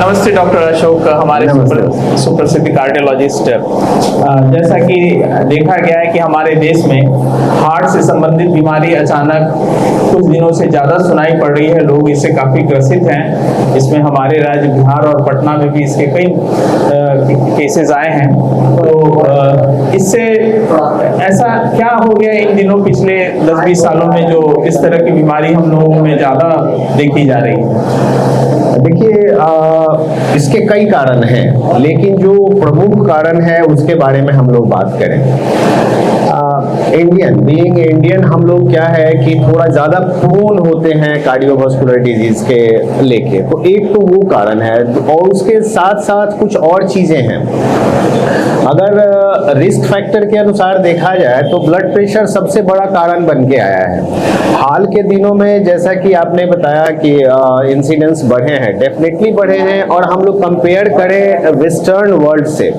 नमस्ते डॉक्टर अशोक, हमारे सुप्रसिद्ध कार्डियोलॉजिस्ट। जैसा कि देखा गया है कि हमारे देश में हार्ट से संबंधित बीमारी अचानक कुछ दिनों से ज़्यादा सुनाई पड़ रही है। लोग इससे काफ़ी ग्रसित हैं। इसमें हमारे राज्य बिहार और पटना में भी इसके कई केसेस आए हैं। तो इससे ऐसा क्या हो गया इन दिनों, पिछले 10-20 सालों में जो इस तरह की बीमारी हम लोगों में ज़्यादा देखी जा रही है? देखिए, इसके कई कारण हैं, लेकिन जो प्रमुख कारण है उसके बारे में हम लोग बात करें। बीइंग इंडियन हम लोग क्या है कि थोड़ा ज्यादा प्रोन होते हैं कार्डियोवास्कुलर डिजीज के लेके, तो एक तो वो कारण है और उसके साथ साथ कुछ और चीजें हैं। अगर रिस्क फैक्टर के अनुसार देखा जाए तो ब्लड प्रेशर सबसे बड़ा कारण बन के आया है। हाल के दिनों में जैसा कि आपने बताया कि इंसिडेंट्स बढ़े हैं, डेफिनेटली बढ़े हैं, और हम लोग कंपेयर करें वेस्टर्न वर्ल्ड से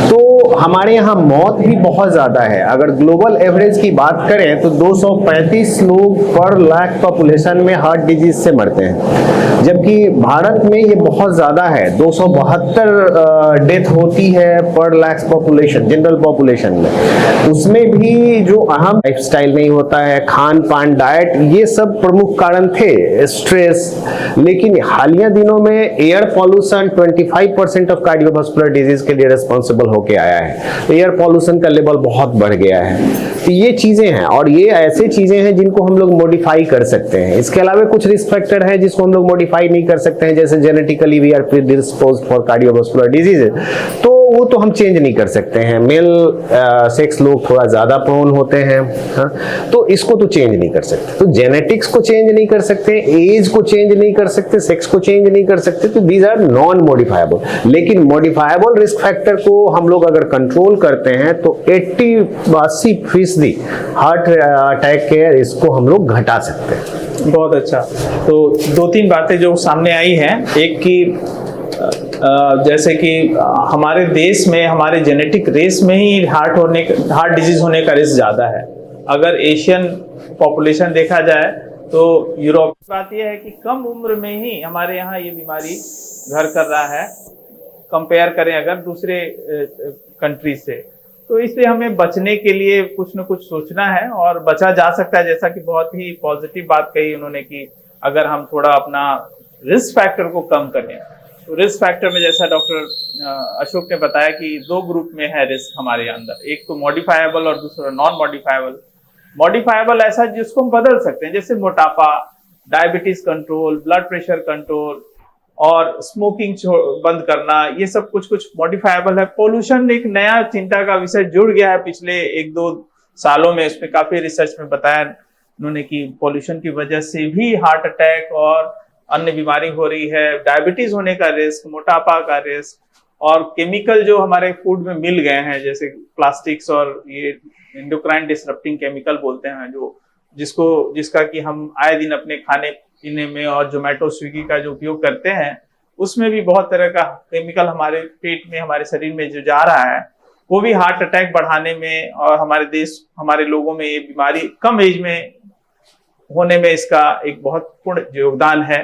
तो हमारे यहाँ मौत भी बहुत ज्यादा है। अगर ग्लोबल एवरेज की बात करें तो 235 लोग पर लाख पॉपुलेशन में हार्ट डिजीज से मरते हैं, जबकि भारत में ये बहुत ज्यादा है। 272 डेथ होती है पर लाख पॉपुलेशन, जनरल पॉपुलेशन में। उसमें भी जो अहम लाइफस्टाइल नहीं होता है, खान पान, डाइट, ये सब प्रमुख कारण थे, स्ट्रेस। लेकिन हालिया दिनों में air pollution 25% of cardiovascular disease के लिए रिस्पॉन्सिबल होके आया है। एयर पॉल्यूशन का लेवल बहुत बढ़ गया है। तो ये चीजें हैं, और ये ऐसे चीजें हैं जिनको हम लोग मॉडिफाई कर सकते हैं। इसके अलावा कुछ रिस्क फैक्टर है जिसको हम लोग मॉडिफाई नहीं कर सकते हैं, जैसे genetically we are predisposed for cardiovascular disease, तो वो तो हम चेंज नहीं कर सकते हैं। मेल सेक्स लोग थोड़ा ज्यादा प्रोन होते हैं, हाँ, तो इसको तो चेंज नहीं कर सकते। तो जेनेटिक्स को चेंज नहीं कर सकते, एज को चेंज नहीं कर सकते, सेक्स को चेंज नहीं कर सकते, तो दीज आर नॉन मॉडिफाइबल। लेकिन मॉडिफाइबल रिस्क फैक्टर को हम लोग अगर कंट्रोल करते हैं तो 80-80% हार्ट अटैक के इसको हम लोग घटा सकते हैं। बहुत अच्छा। तो 2-3 बातें जो सामने आई हैं, एक की जैसे कि हमारे देश में, हमारे जेनेटिक रेस में ही हार्ट डिजीज होने का रिस्क ज्यादा है। अगर एशियन पॉपुलेशन देखा जाए तो यूरोप की बात यह है कि कम उम्र में ही हमारे यहाँ ये बीमारी घर कर रहा है, कंपेयर करें अगर दूसरे कंट्री से। तो इसलिए हमें बचने के लिए कुछ न कुछ सोचना है, और बचा जा सकता है। जैसा कि बहुत ही पॉजिटिव बात कही उन्होंने कि अगर हम थोड़ा अपना रिस्क फैक्टर को कम करें, तो रिस्क फैक्टर में जैसा डॉक्टर अशोक ने बताया कि 2 ग्रुप में है रिस्क हमारे अंदर, एक तो मॉडिफाइबल और दूसरा नॉन मॉडिफाइबल। मॉडिफाइबल ऐसा जिसको हम बदल सकते हैं, जैसे मोटापा, diabetes control, blood pressure control और स्मोकिंग बंद करना, ये सब कुछ मॉडिफाइबल है। पोल्यूशन एक नया चिंता का विषय जुड़ गया है पिछले 1-2 सालों में। इसमें काफी रिसर्च में बताया उन्होंने कि पोल्यूशन की वजह से भी हार्ट अटैक और अन्य बीमारी हो रही है, डायबिटीज होने का रिस्क, मोटापा का रिस्क, और केमिकल जो हमारे फूड में मिल गए हैं जैसे प्लास्टिक्स और ये एंडोक्राइन डिसरप्टिंग केमिकल बोलते हैं, जिसका कि हम आए दिन अपने खाने पीने में और जोमेटो स्विगी का जो उपयोग करते हैं, उसमें भी बहुत तरह का केमिकल हमारे पेट में, हमारे शरीर में जो जा रहा है, वो भी हार्ट अटैक बढ़ाने में और हमारे लोगों में ये बीमारी कम एज में होने में इसका एक बहुत पूर्ण योगदान है।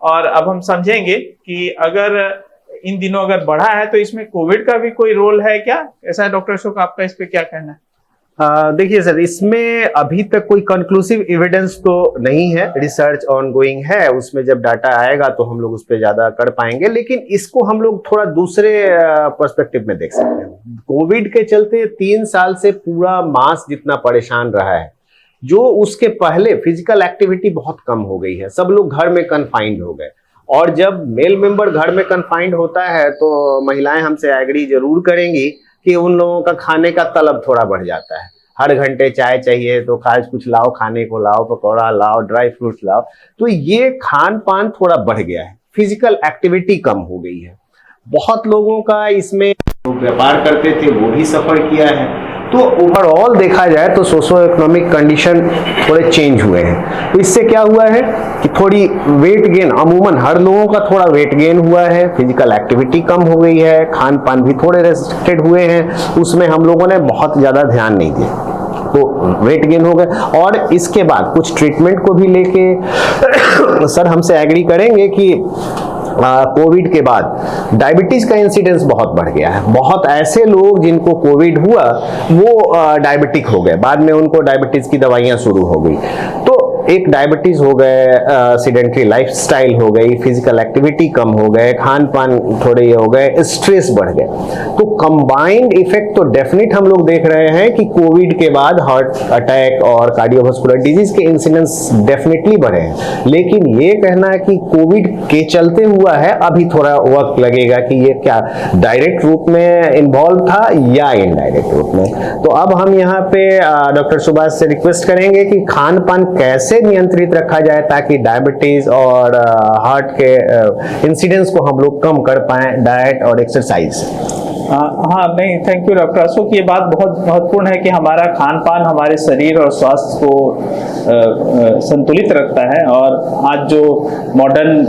और अब हम समझेंगे कि अगर इन दिनों अगर बढ़ा है तो इसमें कोविड का भी कोई रोल है क्या? ऐसा है डॉक्टर अशोक, आपका इस पे क्या कहना है? देखिए सर, इसमें अभी तक कोई कंक्लूसिव एविडेंस तो नहीं है, रिसर्च ऑनगोइंग है। उसमें जब डाटा आएगा तो हम लोग उस पर ज्यादा कर पाएंगे, लेकिन इसको हम लोग थोड़ा दूसरे पर्सपेक्टिव में देख सकते हैं। कोविड के चलते 3 साल से पूरा मास जितना परेशान रहा है, जो उसके पहले फिजिकल एक्टिविटी बहुत कम हो गई है, सब लोग घर में कन्फाइंड हो गए। और जब मेल मेंबर घर में कन्फाइंड होता है तो महिलाएं हमसे एग्री जरूर करेंगी कि उन लोगों का खाने का तलब थोड़ा बढ़ जाता है। हर घंटे चाय चाहिए, तो आज कुछ लाओ, खाने को लाओ, पकौड़ा लाओ, ड्राई फ्रूट्स लाओ। तो ये खान पान थोड़ा बढ़ गया है, फिजिकल एक्टिविटी कम हो गई है। बहुत लोगों का इसमें व्यापार करते थे वो भी सफर किया है। तो ओवरऑल देखा जाए तो सोशो इकोनॉमिक कंडीशन थोड़े चेंज हुए हैं। तो इससे क्या हुआ है कि थोड़ी वेट गेन, अमूमन हर लोगों का थोड़ा वेट गेन हुआ है, फिजिकल एक्टिविटी कम हो गई है, खान पान भी थोड़े रेस्ट्रिक्टेड हुए हैं, उसमें हम लोगों ने बहुत ज्यादा ध्यान नहीं दिया, तो वेट गेन हो गए। और इसके बाद कुछ ट्रीटमेंट को भी लेके सर हमसे एग्री करेंगे कि कोविड के बाद डायबिटीज का इंसिडेंस बहुत बढ़ गया है। बहुत ऐसे लोग जिनको कोविड हुआ वो डायबिटिक हो गए, बाद में उनको डायबिटीज की दवाइयां शुरू हो गई। तो एक डायबिटीज हो गए, सीडेंटरी लाइफस्टाइल हो गई, फिजिकल एक्टिविटी कम हो गए, खान पान थोड़े ये हो गए, स्ट्रेस बढ़ गए। तो कंबाइंड इफेक्ट तो डेफिनेट हम लोग देख रहे हैं कि कोविड के बाद हार्ट अटैक और कार्डियोवास्कुलर डिजीज के इंसिडेंस डेफिनेटली बढ़े हैं। लेकिन ये कहना कि कोविड के चलते हुआ है, अभी थोड़ा वक्त लगेगा कि ये क्या डायरेक्ट रूप में इन्वॉल्व था या इनडायरेक्ट रूप में। तो अब हम यहाँ पे डॉक्टर सुभाष से रिक्वेस्ट करेंगे कि खान पान कैसे नियंत्रित रखा जाए ताकि डायबिटीज और हार्ट के इंसिडेंस को हम लोग कम कर पाए, डाइट और एक्सरसाइज। हाँ नहीं, थैंक यू डॉक्टर अशोक। ये बात बहुत महत्वपूर्ण है कि हमारा खान पान हमारे शरीर और स्वास्थ्य को संतुलित रखता है। और आज जो मॉडर्न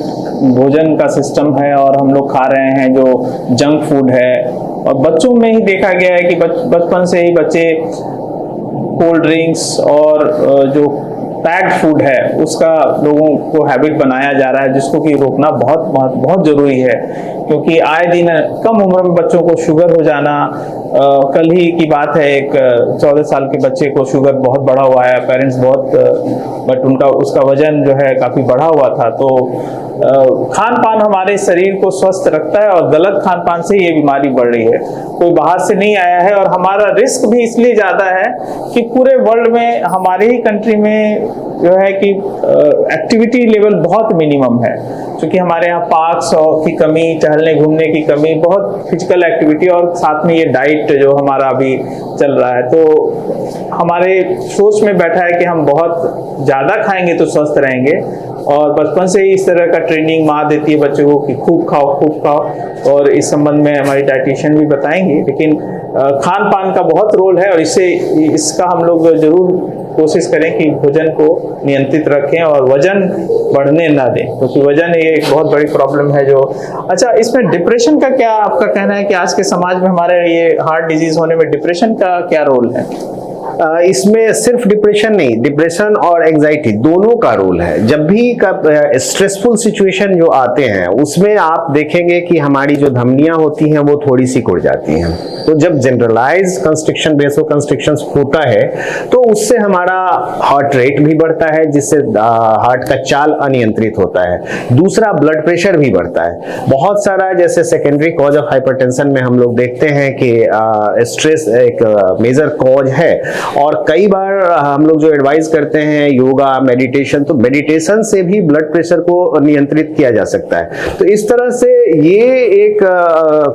भोजन का सिस्टम है और हम लोग खा रहे हैं जो जंक फूड है, और बच्चों में ही देखा गया है कि बचपन से ही बच्चे कोल्ड ड्रिंक्स और जो पैक्ड फूड है उसका लोगों को हैबिट बनाया जा रहा है, जिसको कि रोकना बहुत बहुत बहुत जरूरी है। क्योंकि आए दिन कम उम्र में बच्चों को शुगर हो जाना, कल ही की बात है, एक 14 साल के बच्चे को शुगर बहुत बढ़ा हुआ है, पेरेंट्स बहुत बट उसका वजन जो है काफ़ी बढ़ा हुआ था। तो खान पान हमारे शरीर को स्वस्थ रखता है और गलत खान पान से ये बीमारी बढ़ रही है। कोई बाहर से नहीं आया है और हमारा रिस्क भी इसलिए ज़्यादा है कि पूरे वर्ल्ड में हमारे ही कंट्री में जो है कि एक्टिविटी लेवल बहुत मिनिमम है, क्योंकि हमारे यहाँ पार्क्स की कमी, टहलने घूमने की कमी, बहुत फिजिकल एक्टिविटी और साथ में ये डाइट जो हमारा अभी चल रहा है। तो हमारे सोच में बैठा है कि हम बहुत ज़्यादा खाएंगे तो स्वस्थ रहेंगे, और बचपन से ही इस तरह का ट्रेनिंग माँ देती है बच्चों को कि खूब खाओ खूब खाओ। और इस संबंध में हमारी डाइटिशियन भी बताएंगी। लेकिन खान पान का बहुत रोल है और इसका हम लोग जरूर कोशिश करें कि भोजन को नियंत्रित रखें और वजन बढ़ने ना दें, क्योंकि वजन ये एक बहुत बड़ी प्रॉब्लम है। जो अच्छा, इसमें डिप्रेशन का क्या आपका कहना है कि आज के समाज में हमारे ये हार्ट डिजीज होने में डिप्रेशन का क्या रोल है? इसमें सिर्फ डिप्रेशन नहीं, डिप्रेशन और एंजाइटी दोनों का रोल है। जब भी स्ट्रेसफुल सिचुएशन जो आते हैं उसमें आप देखेंगे कि हमारी जो धमनियां होती हैं वो थोड़ी सी कुड़ जाती हैं। तो जब जनरलाइज कंस्ट्रिक्शन, वेसोकंस्ट्रिक्शन होता है तो उससे हमारा हार्ट रेट भी बढ़ता है, जिससे हार्ट का चाल अनियंत्रित होता है। दूसरा, ब्लड प्रेशर भी बढ़ता है। बहुत सारा जैसे सेकेंडरी कॉज ऑफ हाइपरटेंशन में हम लोग देखते हैं कि स्ट्रेस एक मेजर कॉज है। और कई बार हम लोग जो एडवाइस करते हैं योगा, मेडिटेशन, तो मेडिटेशन से भी ब्लड प्रेशर को नियंत्रित किया जा सकता है। तो इस तरह से ये एक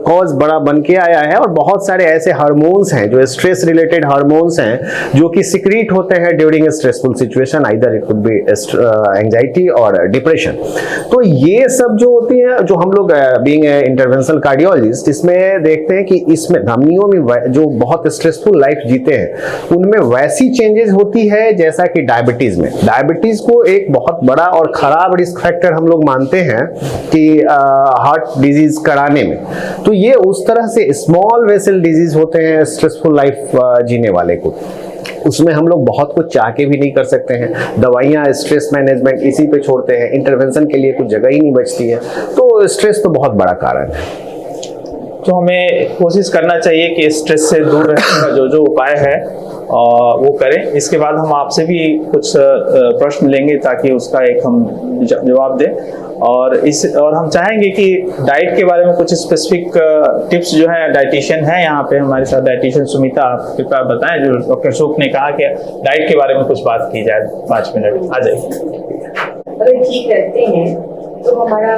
कॉज बड़ा बन के आया है। और बहुत सारे ऐसे हार्मोन्स हैं जो स्ट्रेस रिलेटेड हार्मोन्स हैं जो कि सिक्रीट होते हैं during stressful situation, either it could be anxiety और डिप्रेशन। तो ये सब जो होती है, जो हम लोग बीइंग इंटरवेंशनल कार्डियोलॉजिस्ट इसमें देखते हैं कि इसमें धमनियों में जो बहुत स्ट्रेसफुल लाइफ जीते हैं उनमें वैसी चेंजेस होती है जैसा कि डायबिटीज में। डायबिटीज को एक बहुत बड़ा और खराब रिस्क फैक्टर हम लोग मानते हैं कि हार्ट डिजीज कराने में। तो ये उस तरह से स्मॉल वेसल डिजीज होते हैं स्ट्रेसफुल लाइफ जीने वाले को। उसमें हम लोग बहुत कुछ चाह के भी नहीं कर सकते हैं। दवाइयाँ, स्ट्रेस मैनेजमेंट इसी पे छोड़ते हैं, इंटरवेंशन के लिए कुछ जगह ही नहीं बचती है। तो स्ट्रेस तो बहुत बड़ा कारण है। तो हमें कोशिश करना चाहिए कि स्ट्रेस से दूर रहने का जो उपाय है वो करें। इसके बाद हम आपसे भी कुछ प्रश्न लेंगे ताकि उसका एक हम जवाब दें। और हम चाहेंगे कि डाइट के बारे में कुछ स्पेसिफिक टिप्स जो है, डाइटिशियन है यहाँ पे हमारे साथ, डाइटिशियन सुमिता, आप कृपया बताएं। जो डॉक्टर अशोक ने कहा कि डाइट के बारे में कुछ बात की जाए, 5 मिनट आ जाइए। अगर ठीक रहते हैं तो हमारा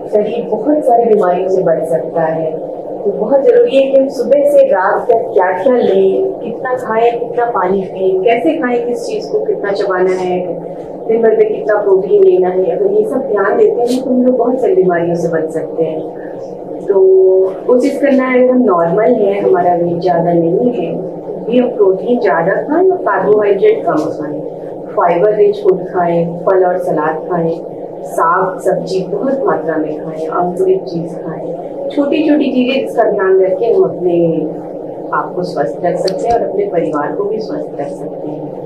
शरीर बहुत सारी बीमारियों से बच सकता है। तो बहुत जरूरी है कि हम सुबह से रात तक क्या क्या लें, कितना खाएं, कितना पानी पिएं, कैसे खाएं, किस चीज़ को कितना चबाना है, दिन भर में कितना प्रोटीन लेना है। अगर ये सब ध्यान देते हैं तो हम लोग बहुत सारी बीमारियों से बच सकते हैं। तो कोशिश करना है, अगर हम नॉर्मल हैं, हमारा वेट ज़्यादा नहीं है, भी हम प्रोटीन ज़्यादा खाएं और कार्बोहाइड्रेट कम खाएं, फाइबर रिच फूड खाएं, फल और सलाद खाएं, साग सब्जी बहुत मात्रा में खाएं, अंकुरित चीज़ खाएं। छोटी छोटी चीज़ें जिसका ध्यान रखें हम अपने आप को स्वस्थ रख सकते हैं और अपने परिवार को भी स्वस्थ रख सकते हैं।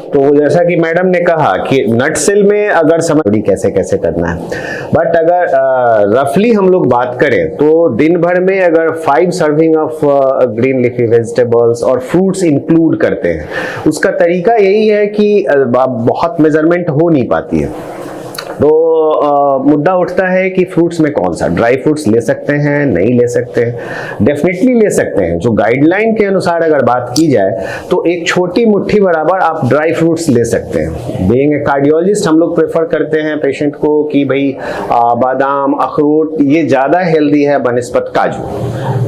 तो जैसा कि मैडम ने कहा कि नट सेल में अगर समझ कैसे कैसे करना है, बट अगर रफली हम लोग बात करें तो दिन भर में अगर 5 serving of green leafy vegetables और फ्रूट्स इंक्लूड करते हैं, उसका तरीका यही है कि बहुत मेजरमेंट हो नहीं पाती है। तो मुद्दा उठता है कि फ्रूट्स में कौन सा, ड्राई फ्रूट्स ले सकते हैं, नहीं ले सकते हैं? डेफिनेटली ले सकते हैं। जो गाइडलाइन के अनुसार अगर बात की जाए तो एक छोटी मुट्ठी बराबर आप ड्राई फ्रूट्स ले सकते हैं। बीइंग ए कार्डियोलॉजिस्ट हम लोग प्रेफर करते हैं पेशेंट को कि भाई बादाम, अखरोट ये ज़्यादा हेल्दी है बनस्पत काजू,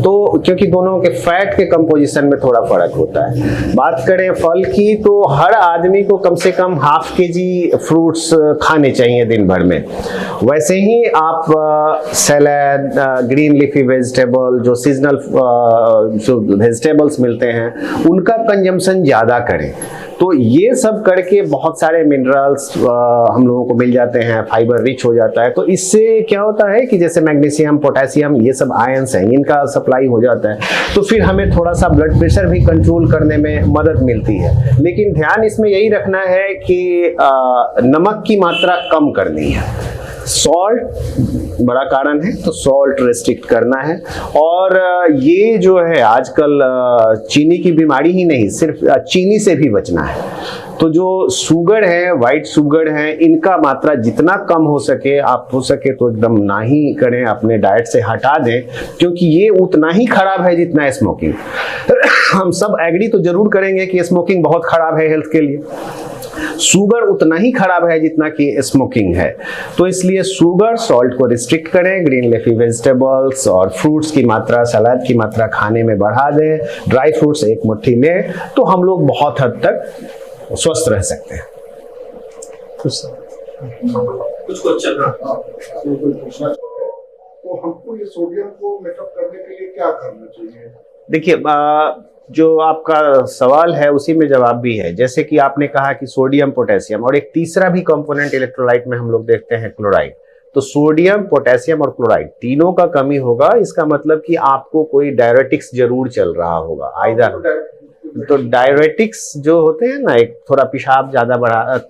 तो क्योंकि दोनों के फैट के कंपोजिशन में थोड़ा फर्क होता है। बात करें फल की तो हर आदमी को कम से कम ½ kg फ्रूट्स खाने चाहिए दिन भर में। वैसे ही आप सैलेड, ग्रीन लीफी वेजिटेबल, जो सीजनल जो वेजिटेबल्स मिलते हैं उनका कंजम्पशन ज़्यादा करें। तो ये सब करके बहुत सारे मिनरल्स हम लोगों को मिल जाते हैं, फाइबर रिच हो जाता है। तो इससे क्या होता है कि जैसे मैग्नीशियम, पोटेशियम, ये सब आयंस हैं, इनका सप्लाई हो जाता है, तो फिर हमें थोड़ा सा ब्लड प्रेशर भी कंट्रोल करने में मदद मिलती है। लेकिन ध्यान इसमें यही रखना है कि नमक की मात्रा कम करनी है। सॉल्ट बड़ा कारण है, तो सॉल्ट रेस्ट्रिक्ट करना है। और ये जो है आजकल चीनी की बीमारी ही नहीं, सिर्फ चीनी से भी बचना है। तो जो शुगर है, वाइट शुगर है, इनका मात्रा जितना कम हो सके, आप हो सके तो एकदम ना ही करें, अपने डाइट से हटा दें, क्योंकि ये उतना ही खराब है जितना स्मोकिंग। हम सब एग्री तो जरूर करेंगे कि स्मोकिंग बहुत खराब है हेल्थ के लिए। शुगर उतना ही खराब है जितना कि स्मोकिंग है। तो इसलिए शुगर, सॉल्ट को रिस्ट्रिक्ट करें, ग्रीन लीफी वेजिटेबल्स और फ्रूट्स की मात्रा, सलाद की मात्रा खाने में बढ़ा दें, ड्राई फ्रूट्स एक मुट्ठी लें, तो हम लोग बहुत हद तक स्वस्थ रह सकते हैं। कुछ चल रहा तो हमको ये सोडियम को मेकअप करने के लिए क्या करना चाहिए? देखिए, जो आपका सवाल है उसी में जवाब भी है। जैसे कि आपने कहा कि सोडियम, पोटेशियम, और एक तीसरा भी कंपोनेंट इलेक्ट्रोलाइट में हम लोग देखते हैं क्लोराइड। तो सोडियम, पोटेशियम और क्लोराइड तीनों का कमी होगा, इसका मतलब कि आपको कोई डायरेटिक्स जरूर चल रहा होगा। आइदर तो डायरेटिक्स जो होते हैं ना, एक थोड़ा पेशाब ज्यादा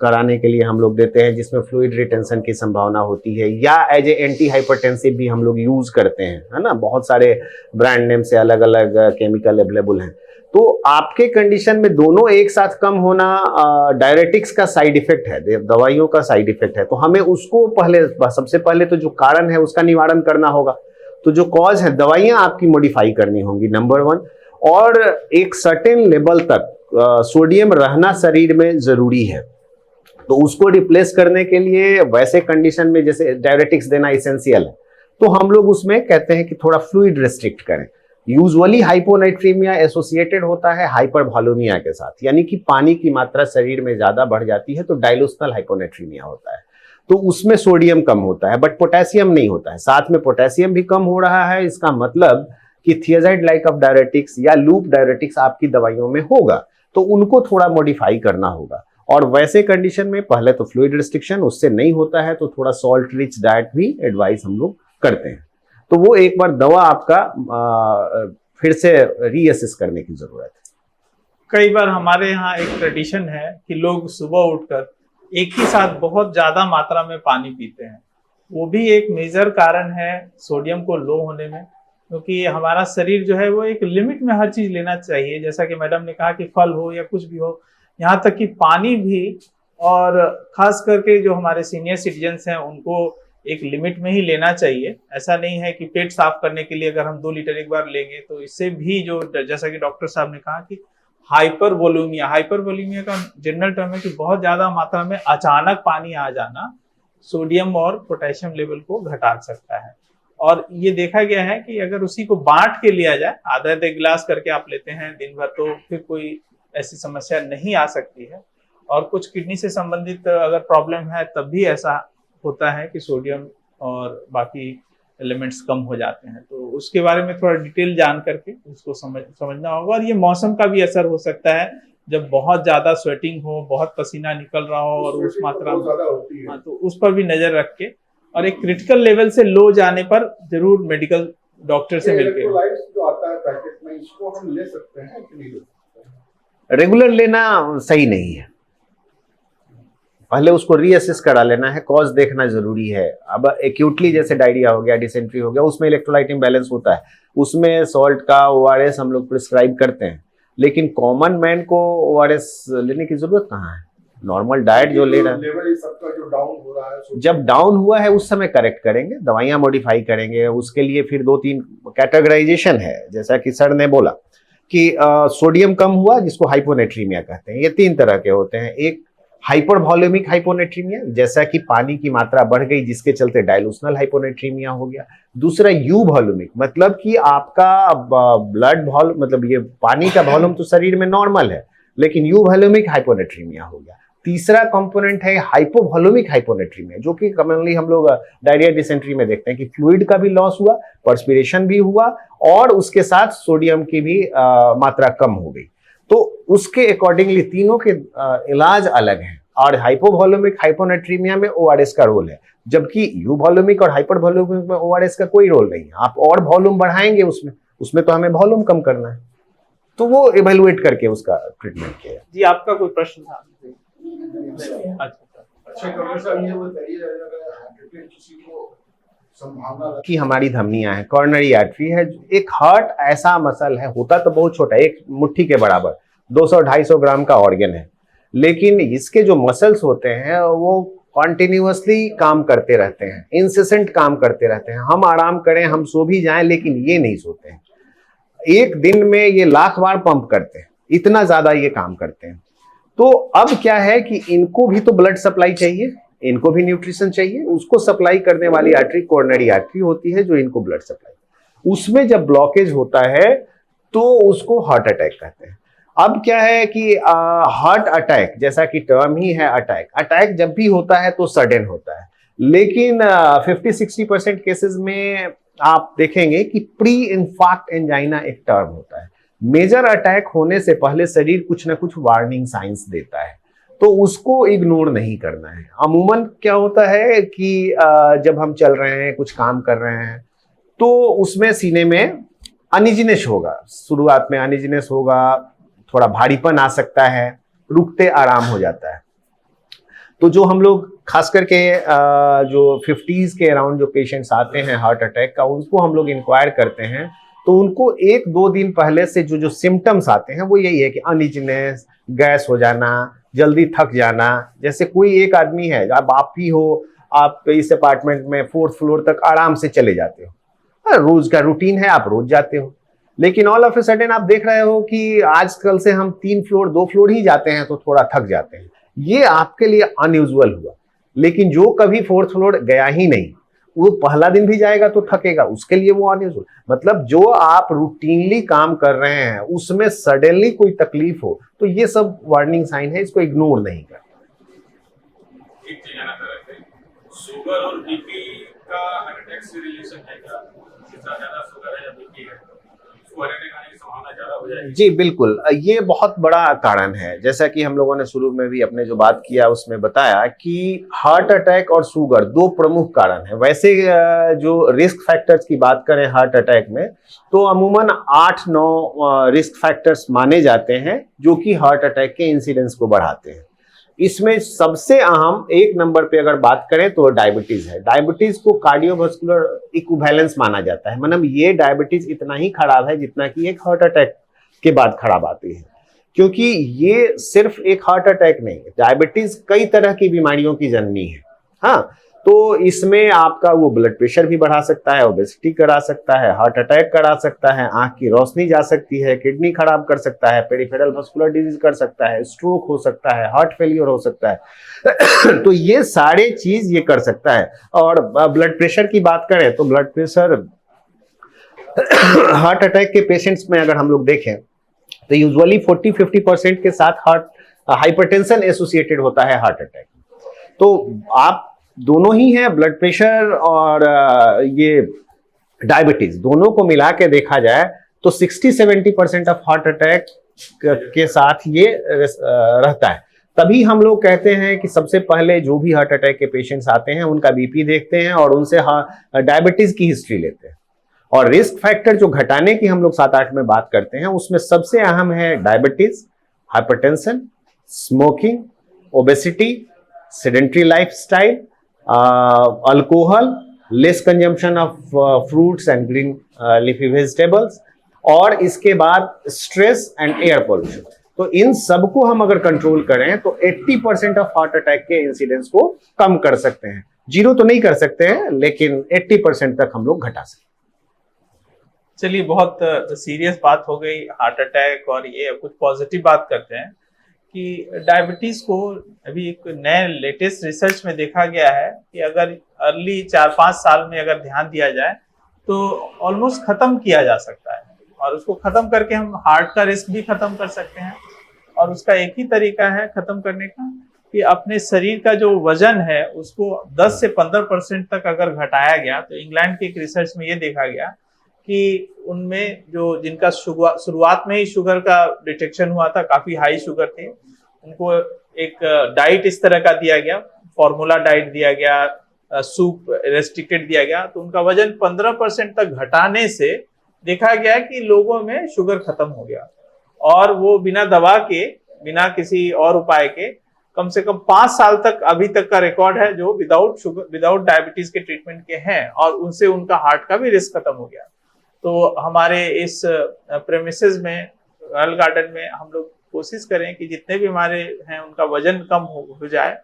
कराने के लिए हम लोग देते हैं, जिसमें फ्लूइड रिटेंशन की संभावना होती है, या एज ए एंटी हाइपरटेंसिव भी हम लोग यूज करते हैं, है ना। बहुत सारे ब्रांड नेम से अलग अलग केमिकल अवेलेबल हैं। तो आपके कंडीशन में दोनों एक साथ कम होना डायरेटिक्स का साइड इफेक्ट है, दवाइयों का साइड इफेक्ट है। तो हमें उसको सबसे पहले तो जो कारण है उसका निवारण करना होगा। तो जो कॉज है, दवाइयां आपकी मॉडिफाई करनी होंगी, नंबर 1। और एक सर्टेन लेवल तक सोडियम रहना शरीर में जरूरी है। तो उसको रिप्लेस करने के लिए वैसे कंडीशन में जैसे डायरेटिक्स देना इसेंशियल है, तो हम लोग उसमें कहते हैं कि थोड़ा फ्लूइड रिस्ट्रिक्ट करें। यूजुअली हाइपोनाइट्रीमिया एसोसिएटेड होता है हाइपरवॉल्यूमिया के साथ, यानी कि पानी की मात्रा शरीर में ज्यादा बढ़ जाती है, तो डाइल्यूशनल हाइपोनाइट्रीमिया होता है। तो उसमें सोडियम कम होता है, बट पोटेशियम नहीं होता है। साथ में पोटेशियम भी कम हो रहा है, इसका मतलब कि थियाजाइड लाइक ऑफ डायरेटिक्स या लूप डायरेटिक्स आपकी दवाइयों में होगा, तो उनको थोड़ा मॉडिफाई करना होगा। और वैसे कंडीशन में पहले तो फ्लूइड रिस्ट्रिक्शन, उससे नहीं होता है तो थोड़ा सॉल्ट रिच डाइट भी एडवाइस हम लोग करते हैं। तो वो एक बार दवा आपका फिर से रीअसेस करने की जरूरत है। कई बार हमारे यहाँ एक ट्रेडिशन है कि लोग सुबह उठकर एक ही साथ बहुत ज्यादा मात्रा में पानी पीते हैं। वो भी एक मेजर कारण है सोडियम को लो होने में, क्योंकि हमारा शरीर जो है वो एक लिमिट में हर चीज लेना चाहिए। जैसा कि मैडम ने कहा कि फल हो या कुछ भी हो, यहाँ तक कि पानी भी, और खास करके जो हमारे सीनियर सिटीजन्स हैं उनको एक लिमिट में ही लेना चाहिए। ऐसा नहीं है कि पेट साफ करने के लिए अगर हम 2 लीटर एक बार लेंगे, तो इससे भी जो, जैसा कि डॉक्टर साहब ने कहा कि हाइपरवोल्यूमिया का जनरल टर्म है कि बहुत ज्यादा मात्रा में अचानक पानी आ जाना सोडियम और पोटेशियम लेवल को घटा सकता है। और ये देखा गया है कि अगर उसी को बांट के लिया जाए, आधा गिलास करके आप लेते हैं दिन भर, तो फिर कोई ऐसी समस्या नहीं आ सकती है। और कुछ किडनी से संबंधित अगर प्रॉब्लम है तब भी ऐसा होता है कि सोडियम और बाकी एलिमेंट्स कम हो जाते हैं। तो उसके बारे में थोड़ा डिटेल जान करके उसको समझना होगा। और ये मौसम का भी असर हो सकता है, जब बहुत ज्यादा स्वेटिंग हो, बहुत पसीना निकल रहा हो और उस मात्रा में, तो उस पर भी नजर रख के, और एक क्रिटिकल लेवल से लो जाने पर जरूर मेडिकल डॉक्टर से मिलकर जो आता है पैकेट में, इसको हम ले सकते हैं कि नहीं ले सकते हैं? रेगुलर लेना सही नहीं है। पहले उसको रीअसेस करा लेना है, कॉज देखना जरूरी है। अब एक्यूटली जैसे डायरिया हो गया, डिसेंट्री हो गया, उसमें इलेक्ट्रोलाइट इम्बैलेंस होता है, उसमें सॉल्ट का ORS हम लोग प्रिस्क्राइब करते हैं, लेकिन कॉमन मैन को ORS लेने की जरूरत कहाँ है? नॉर्मल डाइट जो ले रहा है, लेवल सबका जो डाउन हो रहा है, जब डाउन हुआ है उस समय करेक्ट करेंगे, दवाइयां मॉडिफाई करेंगे। उसके लिए फिर 2-3 कैटेगराइजेशन है, जैसा कि सर ने बोला कि सोडियम कम हुआ जिसको हाइपोनेट्रीमिया कहते हैं। ये 3 तरह के होते हैं। एक हाइपरवॉल्यूमिक हाइपोनेट्रीमिया, जैसा कि पानी की मात्रा बढ़ गई जिसके चलते डायलूशनल हाइपोनेट्रीमिया हो गया। दूसरा यू वॉल्यूमिक, मतलब कि आपका ब्लड वॉल्यूम, मतलब ये पानी का वॉल्यूम तो शरीर में नॉर्मल है, लेकिन यू वॉल्यूमिक हाइपोनेट्रीमिया हो गया। तीसरा कंपोनेंट है हाइपोवॉल्यूमिक हाइपोनेट्रीमिया, जो कि कॉमनली हम लोग डायरिया डिसेंट्री में देखते हैं कि फ्लूइड का भी लॉस हुआ, पर्सपिरेशन भी हुआ और उसके साथ सोडियम की भी मात्रा कम हो गई। तो उसके अकॉर्डिंगली तीनों के इलाज अलग हैं। और हाइपोवॉल्यूमिक हाइपोनेट्रीमिया में ORS का रोल है, जबकि यू वॉल्यूमिक और हाइपरवॉल्यूमिक में ORS का कोई रोल नहीं है। आप और वॉल्यूम बढ़ाएंगे उसमें तो हमें वॉल्यूम कम करना है, तो वो इवेलुएट करके उसका ट्रीटमेंट किया। जी, आपका कोई प्रश्न था? अच्छा। अच्छा डॉक्टर साहब, ये बताइए, अगर हार्ट अटैक किसी को संभावना कि हमारी धमनियां हैं, कॉर्नरी आर्टरी है, एक हार्ट ऐसा मसल है, होता तो बहुत छोटा, एक मुट्ठी के बराबर, 200-250 ग्राम का ऑर्गन है, लेकिन इसके जो मसल्स होते हैं वो कॉन्टिन्यूअसली काम करते रहते हैं, इंसेसेंट काम करते रहते हैं। हम आराम करें, हम सो भी जाएं, लेकिन ये नहीं सोते हैं। एक दिन में ये लाख बार पंप करते हैं, इतना ज्यादा ये काम करते हैं। तो अब क्या है कि इनको भी तो ब्लड सप्लाई चाहिए, इनको भी न्यूट्रिशन चाहिए, उसको सप्लाई करने वाली आर्टरी कोरोनरी आर्टरी होती है जो इनको ब्लड सप्लाई, उसमें जब ब्लॉकेज होता है तो उसको हार्ट अटैक कहते हैं। अब क्या है कि हार्ट अटैक, जैसा कि टर्म ही है अटैक जब भी होता है तो सडन होता है, लेकिन 50-60% केसेस में आप देखेंगे कि प्री इन्फार्क्ट एंजाइना एक टर्म होता है। मेजर अटैक होने से पहले शरीर कुछ ना कुछ वार्निंग साइंस देता है, तो उसको इग्नोर नहीं करना है। अमूमन क्या होता है कि जब हम चल रहे हैं, कुछ काम कर रहे हैं, तो उसमें सीने में अनइजीनेस होगा, शुरुआत में अनइजीनेस होगा, थोड़ा भारीपन आ सकता है, रुकते आराम हो जाता है। तो जो हम लोग खास करके जो 50s के अराउंड जो पेशेंट्स आते हैं हार्ट अटैक का, उनको हम लोग इंक्वायर करते हैं, तो उनको 1-2 दिन पहले से जो सिम्टम्स आते हैं वो यही है कि अनइजीनेस, गैस हो जाना, जल्दी थक जाना। जैसे कोई एक आदमी है, अब आप ही हो, आप इस अपार्टमेंट में 4th फ्लोर तक आराम से चले जाते हो, रोज का रूटीन है, आप रोज जाते हो, लेकिन ऑल ऑफ ए सडन आप देख रहे हो कि आजकल से हम 3 फ्लोर 2 फ्लोर ही जाते हैं तो थोड़ा थक जाते हैं। ये आपके लिए अनयूजुअल हुआ, लेकिन जो कभी 4th फ्लोर गया ही नहीं, वो पहला दिन भी जाएगा तो थकेगा, उसके लिए वो अनयूजुअल। मतलब जो आप रूटीनली काम कर रहे हैं उसमें सडनली कोई तकलीफ हो, तो ये सब वार्निंग साइन है, इसको इग्नोर नहीं करना। एक चीज जानना चाह रहे थे, शुगर और बीपी का हार्ट अटैक से रिलेशन है क्या? जितना ज्यादा शुगर है या बीपी है, उसको हार्ट अटैक आने की संभावना ज्यादा हो जाएगी? जी बिल्कुल, ये बहुत बड़ा कारण है। जैसा कि हम लोगों ने शुरू में भी अपने जो बात किया उसमें बताया कि हार्ट अटैक और शुगर 2 प्रमुख कारण हैं। वैसे जो रिस्क फैक्टर्स की बात करें हार्ट अटैक में, तो अमूमन 8-9 रिस्क फैक्टर्स माने जाते हैं जो कि हार्ट अटैक के इंसिडेंस को बढ़ाते हैं। इसमें सबसे अहम 1 नंबर पे अगर बात करें तो डायबिटीज है। डायबिटीज को कार्डियोवास्कुलर इक्विवेलेंस माना जाता है, मतलब ये डायबिटीज इतना ही खराब है जितना कि एक हार्ट अटैक के बाद खराब आती है, क्योंकि ये सिर्फ एक हार्ट अटैक नहीं, डायबिटीज कई तरह की बीमारियों की जननी है। हाँ, तो इसमें आपका वो ब्लड प्रेशर भी बढ़ा सकता है, ओबेसिटी करा सकता है, हार्ट अटैक करा सकता है, आंख की रोशनी जा सकती है, किडनी खराब कर सकता है, पेरिफेरल मस्कुलर डिजीज कर सकता है, स्ट्रोक हो सकता है, हार्ट फेलियर हो सकता है। तो ये सारे चीज ये कर सकता है। और ब्लड प्रेशर की बात करें तो ब्लड प्रेशर हार्ट अटैक के पेशेंट्स में अगर हम लोग देखें तो यूजुअली 40-50% के साथ हार्ट हाइपरटेंशन एसोसिएटेड होता है हार्ट अटैक। तो आप दोनों ही हैं, ब्लड प्रेशर और ये डायबिटीज, दोनों को मिला के देखा जाए तो 60-70% ऑफ हार्ट अटैक के साथ ये रहता है। तभी हम लोग कहते हैं कि सबसे पहले जो भी हार्ट अटैक के पेशेंट्स आते हैं उनका बीपी देखते हैं और उनसे डायबिटीज की हिस्ट्री लेते हैं। और रिस्क फैक्टर जो घटाने की हम लोग 7-8 में बात करते हैं, उसमें सबसे अहम है diabetes, hypertension, smoking, obesity sedentary lifestyle, alcohol, less consumption of fruits and green leafy vegetables, और इसके बाद स्ट्रेस एंड एयर पोल्यूशन। तो इन सबको हम अगर कंट्रोल करें तो 80% ऑफ हार्ट अटैक के इंसिडेंट्स को कम कर सकते हैं। जीरो तो नहीं कर सकते हैं, लेकिन 80% तक हम लोग घटा सकते हैं। चलिए, बहुत सीरियस बात हो गई हार्ट अटैक, और ये कुछ पॉजिटिव बात करते हैं कि डायबिटीज को अभी एक नए लेटेस्ट रिसर्च में देखा गया है कि अगर अर्ली 4-5 साल में अगर ध्यान दिया जाए तो ऑलमोस्ट खत्म किया जा सकता है, और उसको खत्म करके हम हार्ट का रिस्क भी खत्म कर सकते हैं। और उसका एक ही तरीका है खत्म करने का कि अपने शरीर का जो वजन है उसको 10 से 15% तक अगर घटाया गया, तो इंग्लैंड के एक रिसर्च में ये देखा गया कि उनमें जो जिनका शुरुआत में ही शुगर का डिटेक्शन हुआ था, काफी हाई शुगर थे, उनको एक डाइट इस तरह का दिया गया, फॉर्मूला डाइट दिया गया, सूप रेस्ट्रिक्टेड दिया गया, तो उनका वजन 15% तक घटाने से देखा गया कि लोगों में शुगर खत्म हो गया, और वो बिना दवा के, बिना किसी और उपाय के, कम से कम 5 साल तक अभी तक का रिकॉर्ड है जो विदाउट डायबिटीज के ट्रीटमेंट के हैं, और उनसे उनका हार्ट का भी रिस्क खत्म हो गया। तो हमारे इस प्रेमिसेस में, रॉयल गार्डन में, हम लोग कोशिश करें कि जितने भी हमारे हैं उनका वजन कम हो जाए,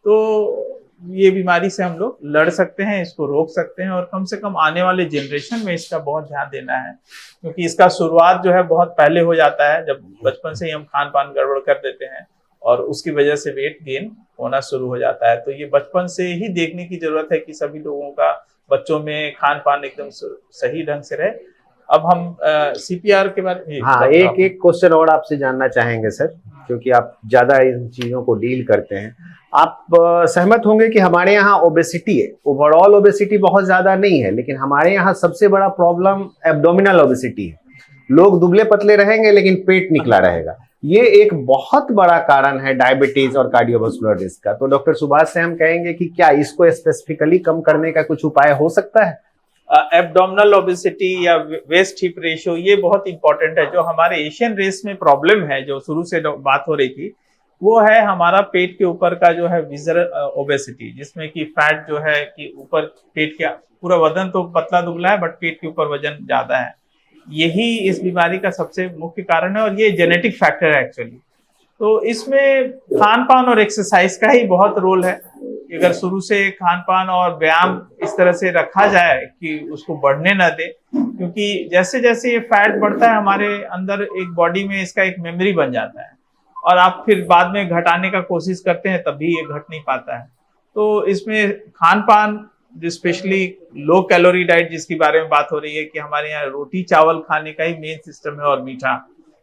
तो ये बीमारी से हम लोग लड़ सकते हैं, इसको रोक सकते हैं, और कम से कम आने वाले जनरेशन में इसका बहुत ध्यान देना है, क्योंकि इसका शुरुआत जो है बहुत पहले हो जाता है, जब बचपन से ही हम खान पान गड़बड़ कर देते हैं और उसकी वजह से वेट गेन होना शुरू हो जाता है। तो ये बचपन से ही देखने की जरूरत है कि सभी लोगों का बच्चों में खान पान एकदम सही ढंग से रहे। अब हम CPR के बारे में, हाँ, एक क्वेश्चन और आपसे जानना चाहेंगे सर, क्योंकि आप ज्यादा इन चीजों को डील करते हैं। आप सहमत होंगे कि हमारे यहाँ ओबेसिटी है, ओवरऑल ओबेसिटी बहुत ज्यादा नहीं है, लेकिन हमारे यहाँ सबसे बड़ा प्रॉब्लम एब्डोमिनल ओबेसिटी है। लोग दुबले पतले रहेंगे लेकिन पेट निकला रहेगा। ये एक बहुत बड़ा कारण है डायबिटीज और कार्डियोवास्कुलर रिस्क का। तो डॉक्टर सुभाष से हम कहेंगे कि क्या इसको स्पेसिफिकली कम करने का कुछ उपाय हो सकता है? एब्डोमिनल ओबेसिटी या वेस्ट हिप रेशियो, ये बहुत इंपॉर्टेंट है। जो हमारे एशियन रेस में प्रॉब्लम है, जो शुरू से बात हो रही थी, वो है हमारा पेट के ऊपर का जो है विजरल ओबेसिटी, जिसमें कि फैट जो है कि ऊपर पेट के, पूरा वजन तो पतला दुबला है बट पेट के ऊपर वजन ज्यादा है। यही इस बीमारी का सबसे मुख्य कारण है, और ये जेनेटिक फैक्टर है एक्चुअली। तो इसमें खान पान और एक्सरसाइज का ही बहुत रोल है। अगर शुरू से खान पान और व्यायाम इस तरह से रखा जाए कि उसको बढ़ने ना दे, क्योंकि जैसे जैसे ये फैट बढ़ता है हमारे अंदर, एक बॉडी में इसका एक मेमोरी बन जाता है, और आप फिर बाद में घटाने का कोशिश करते हैं तब भी ये घट नहीं पाता है। तो इसमें खान पान, स्पेशली लो कैलोरी डाइट जिसके बारे में बात हो रही है कि हमारे यहाँ रोटी चावल खाने का ही मेन सिस्टम है, और मीठा,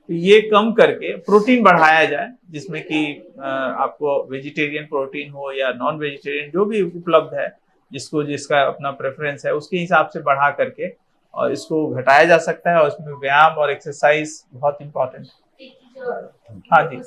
तो ये कम करके प्रोटीन बढ़ाया जाए, जिसमें कि आपको वेजिटेरियन प्रोटीन हो या नॉन वेजिटेरियन जो भी उपलब्ध है, जिसका अपना प्रेफरेंस है, उसके हिसाब से बढ़ा करके और इसको घटाया जा सकता है। और इसमें व्यायाम और एक्सरसाइज बहुत इंपॉर्टेंट है। हाँ जी,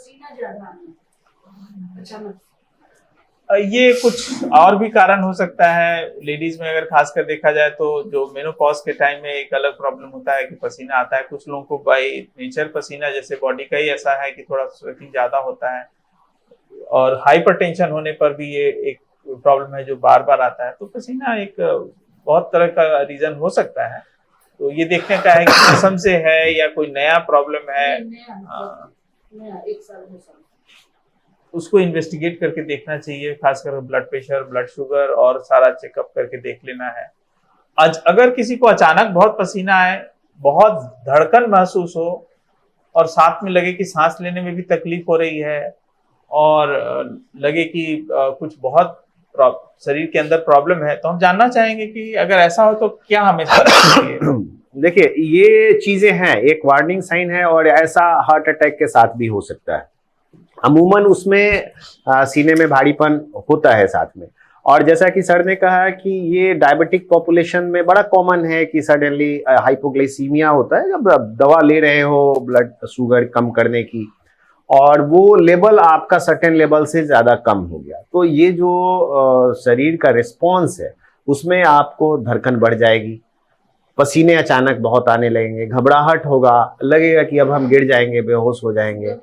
ये कुछ और भी कारण हो सकता है। लेडीज में अगर खासकर देखा जाए तो जो मेनोपॉज के टाइम में एक अलग प्रॉब्लम होता है कि पसीना आता है। कुछ लोगों को बाय नेचर पसीना, जैसे बॉडी का ही ऐसा है कि थोड़ा स्वेटिंग ज्यादा होता है, और हाइपरटेंशन होने पर भी ये एक प्रॉब्लम है जो बार बार आता है। तो पसीना एक बहुत तरह का रीजन हो सकता है। तो ये देखने का है कि कसम से है या कोई नया प्रॉब्लम है, उसको इन्वेस्टिगेट करके देखना चाहिए। खासकर ब्लड प्रेशर, ब्लड शुगर और सारा चेकअप करके देख लेना है। अगर किसी को अचानक बहुत पसीना आए, बहुत धड़कन महसूस हो, और साथ में लगे कि सांस लेने में भी तकलीफ हो रही है, और लगे कि कुछ बहुत शरीर के अंदर प्रॉब्लम है, तो हम जानना चाहेंगे कि अगर ऐसा हो तो क्या हमें करना चाहिए। देखिए, ये चीजें हैं, एक वार्निंग साइन है, और ऐसा हार्ट अटैक के साथ भी हो सकता है। अमूमन उसमें सीने में भारीपन होता है साथ में, और जैसा कि सर ने कहा कि ये डायबिटिक पॉपुलेशन में बड़ा कॉमन है कि सडनली हाइपोग्लाइसीमिया होता है जब दवा ले रहे हो ब्लड शुगर कम करने की, और वो लेवल आपका सर्टेन लेवल से ज़्यादा कम हो गया, तो ये जो शरीर का रिस्पॉन्स है उसमें आपको धड़कन बढ़ जाएगी, पसीने अचानक बहुत आने लगेंगे, घबराहट होगा, लगेगा कि अब हम गिर जाएंगे, बेहोश हो जाएंगे।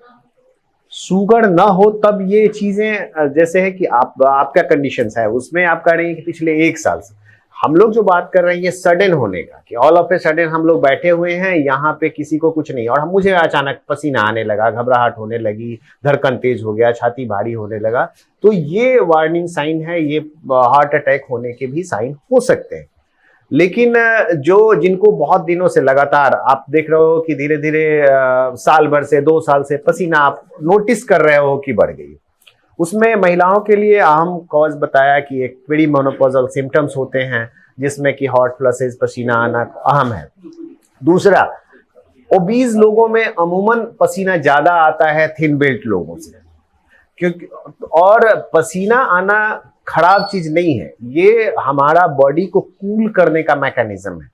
शुगर ना हो तब ये चीजें, जैसे है कि आपका कंडीशंस है उसमें आप कह रहे हैं कि पिछले 1 साल से, हम लोग जो बात कर रहे हैं ये सडन होने का, कि ऑल ऑफ ए सडन हम लोग बैठे हुए हैं यहाँ पे, किसी को कुछ नहीं, और मुझे अचानक पसीना आने लगा, घबराहट होने लगी, धड़कन तेज हो गया, छाती भारी होने लगा, तो ये वार्निंग साइन है, ये हार्ट अटैक होने के भी साइन हो सकते हैं। लेकिन जो जिनको बहुत दिनों से लगातार आप देख रहे हो कि धीरे धीरे साल भर से 2 साल से पसीना आप नोटिस कर रहे हो कि बढ़ गई, उसमें महिलाओं के लिए अहम कॉज बताया कि एक पेरी मेनोपॉजल सिम्टम्स होते हैं जिसमें कि हॉट फ्लशेस, पसीना आना अहम है। दूसरा, ओबीज लोगों में अमूमन पसीना ज्यादा आता है थिन बिल्ट लोगों से, क्योंकि और पसीना आना खराब चीज नहीं है, ये हमारा बॉडी को कूल करने का मैकेनिज्म है।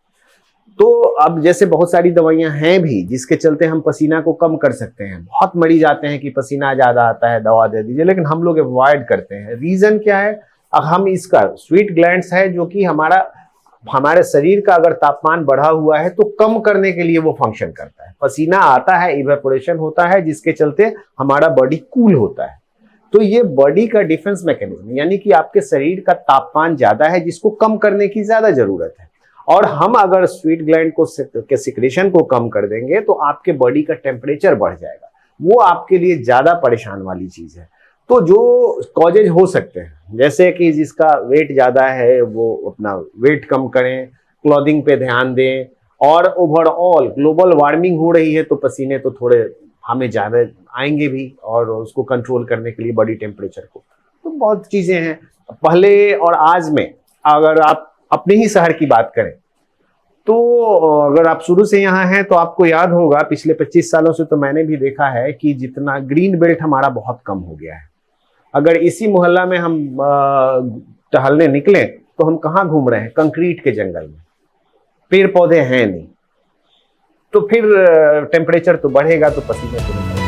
तो अब जैसे बहुत सारी दवाइयां हैं भी जिसके चलते हम पसीना को कम कर सकते हैं। बहुत मरीज आते हैं कि पसीना ज्यादा आता है, दवा दे दीजिए, लेकिन हम लोग अवॉइड करते हैं। रीजन क्या है? अब हम इसका स्वीट ग्लैंड्स है जो कि हमारे शरीर का अगर तापमान बढ़ा हुआ है तो कम करने के लिए वो फंक्शन करता है। पसीना आता है, इवेपोरेशन होता है, जिसके चलते हमारा बॉडी कूल होता है। तो ये बॉडी का डिफेंस मैकेनिज्म, यानी कि आपके शरीर का तापमान ज्यादा है जिसको कम करने की ज्यादा जरूरत है। और हम अगर स्वीट ग्लैंड के सिक्रेशन को कम कर देंगे तो आपके बॉडी का टेम्परेचर बढ़ जाएगा, वो आपके लिए ज्यादा परेशान वाली चीज है। तो जो कॉजेज हो सकते हैं, जैसे कि जिसका वेट ज्यादा है वो अपना वेट कम करें, क्लॉथिंग पे ध्यान दें, और ओवरऑल ग्लोबल वार्मिंग हो रही है तो पसीने तो थोड़े हमें ज्यादा आएंगे भी, और उसको कंट्रोल करने के लिए बॉडी टेम्परेचर को, तो बहुत चीजें हैं पहले और आज में। अगर आप अपने ही शहर की बात करें तो अगर आप शुरू से यहाँ हैं तो आपको याद होगा पिछले 25 सालों से तो मैंने भी देखा है कि जितना ग्रीन बेल्ट हमारा बहुत कम हो गया है। अगर इसी मोहल्ला में हम टहलने निकले तो हम कहाँ घूम रहे हैं? कंक्रीट के जंगल में, पेड़ पौधे हैं नहीं, तो फिर टेम्परेचर तो बढ़ेगा तो पसीने तो निकलेंगे।